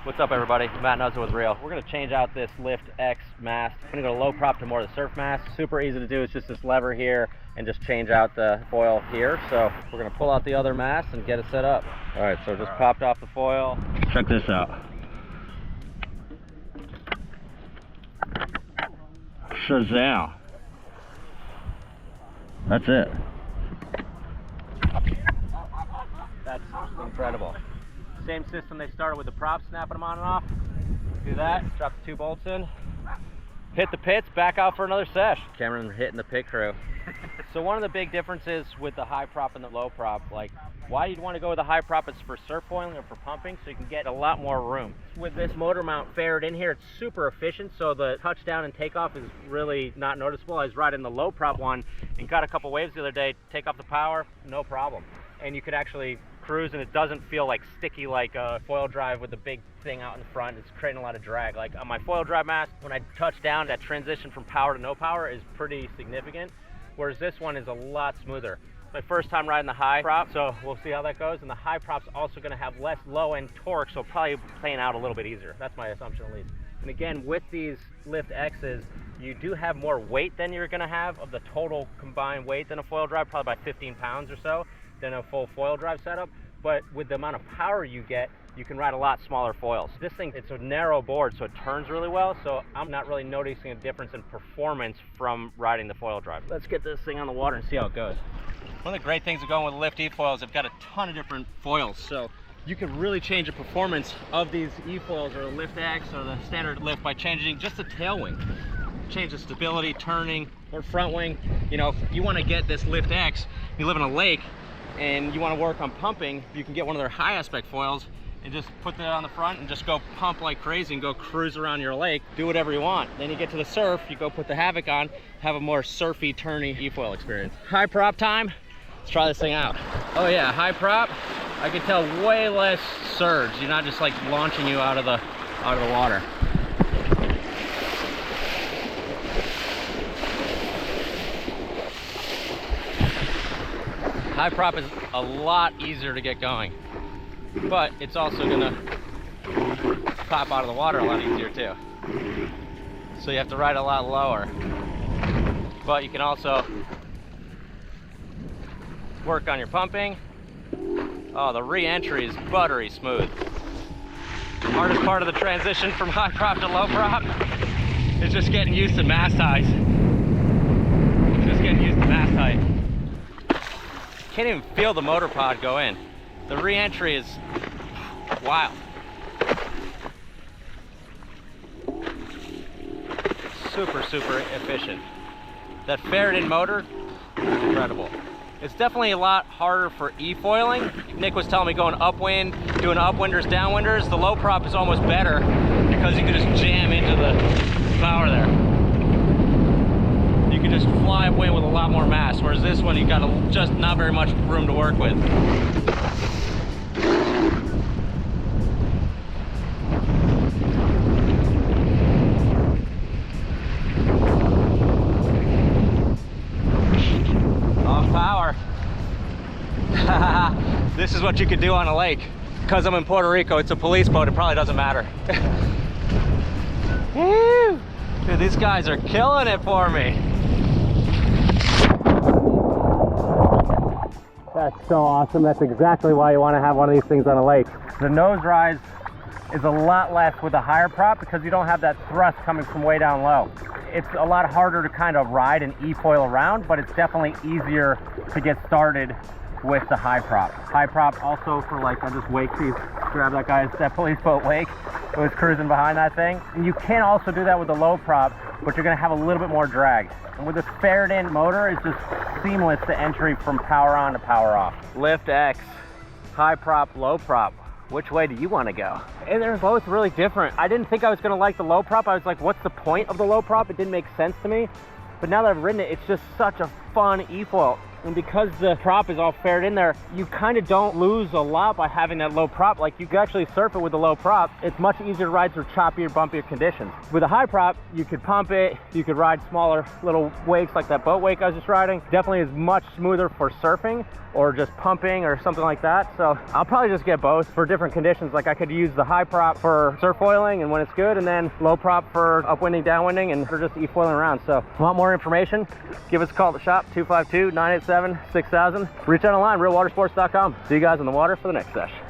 What's up, everybody? Matt Nuzzo with Reel. We're going to change out this Lift X mast. I'm going to go low prop to more of the surf mast. Super easy to do. It's just this lever here and just change out the foil here. So we're going to pull out the other mast and get it set up. All right, so just popped off the foil. Check this out. Shazam. That's it. That's incredible. Same system they started with the props, snapping them on and off. Do that, drop the 2 bolts in, hit the pits, back out for another sesh. Cameron hitting the pit crew. So one of the big differences with the high prop and the low prop, like why you'd want to go with the high prop, it's for surf foiling or for pumping, so you can get a lot more room. With this motor mount ferret in here, it's super efficient, so the touchdown and takeoff is really not noticeable. I was riding the low prop one and got a couple waves the other day, take off the power, no problem. And you could actually cruise and it doesn't feel like sticky like a foil drive with the big thing out in the front. It's creating a lot of drag. Like on my foil drive mast, when I touch down, that transition from power to no power is pretty significant, whereas this one is a lot smoother. My first time riding the high prop, so we'll see how that goes. And the high prop's also going to have less low end torque, so probably playing out a little bit easier. That's my assumption at least. And again, with these Lift X's, you do have more weight than you're going to have of the total combined weight than a foil drive, probably about 15 pounds or so than a full foil drive setup. But with the amount of power you get, you can ride a lot smaller foils. This thing, it's a narrow board, so it turns really well, so I'm not really noticing a difference in performance from riding the foil drive. Let's get this thing on the water and see how it goes. One of the great things of going with Lift Efoils, they've got a ton of different foils, so you can really change the performance of these Efoils or the Lift X or the standard lift by changing just the tail wing. Change the stability, turning, or front wing. You know, if you want to get this Lift X, you live in a lake, and you want to work on pumping, you can get one of their high aspect foils and just put that on the front and just go pump like crazy and go cruise around your lake, do whatever you want. Then you get to the surf, you go put the Havoc on, have a more surfy, turny Efoil experience. High prop time, let's try this thing out. Oh yeah, high prop, I can tell way less surge. You're not just like launching you out of the water. High prop is a lot easier to get going, but it's also gonna pop out of the water a lot easier too. So you have to ride a lot lower, but you can also work on your pumping. Oh, the re-entry is buttery smooth. Hardest part of the transition from high prop to low prop is just getting used to mast height. Can't even feel the motor pod go in. The re-entry is wild. Super, super efficient. That ferret-in motor is incredible. It's definitely a lot harder for e-foiling. Nick was telling me going upwind, doing upwinders, downwinders. The low prop is almost better because you can just jam into the power there. You can just fly upwind with a lot more mass, whereas this one you got just not very much room to work with. Off power. This is what you could do on a lake. Because I'm in Puerto Rico, it's a police boat, it probably doesn't matter. Woo! Dude, these guys are killing it for me. That's so awesome. That's exactly why you want to have one of these things on a lake. The nose rise is a lot less with a higher prop because you don't have that thrust coming from way down low. It's a lot harder to kind of ride and e-foil around, but it's definitely easier to get started with the high prop. High prop also for like, I'll just wake these, grab that police boat wake. It was cruising behind that thing. And you can also do that with the low prop, but you're gonna have a little bit more drag. And with this ferret-in motor, it's just seamless to entry from power on to power off. Lift X, high prop, low prop. Which way do you want to go? And they're both really different. I didn't think I was gonna like the low prop. I was like, what's the point of the low prop? It didn't make sense to me. But now that I've ridden it, it's just such a fun e-foil. And because the prop is all faired in there, you kind of don't lose a lot by having that low prop. Like, you can actually surf it with a low prop. It's much easier to ride through choppier, bumpier conditions. With a high prop, you could pump it, you could ride smaller little wakes like that boat wake I was just riding. Definitely is much smoother for surfing or just pumping or something like that. So I'll probably just get both for different conditions. Like, I could use the high prop for surf foiling and when it's good, and then low prop for upwinding, downwinding, and for just e-foiling around. So if you want more information, give us a call at the shop, 252-987-6000. Reach out online, realwatersports.com. See you guys on the water for the next session.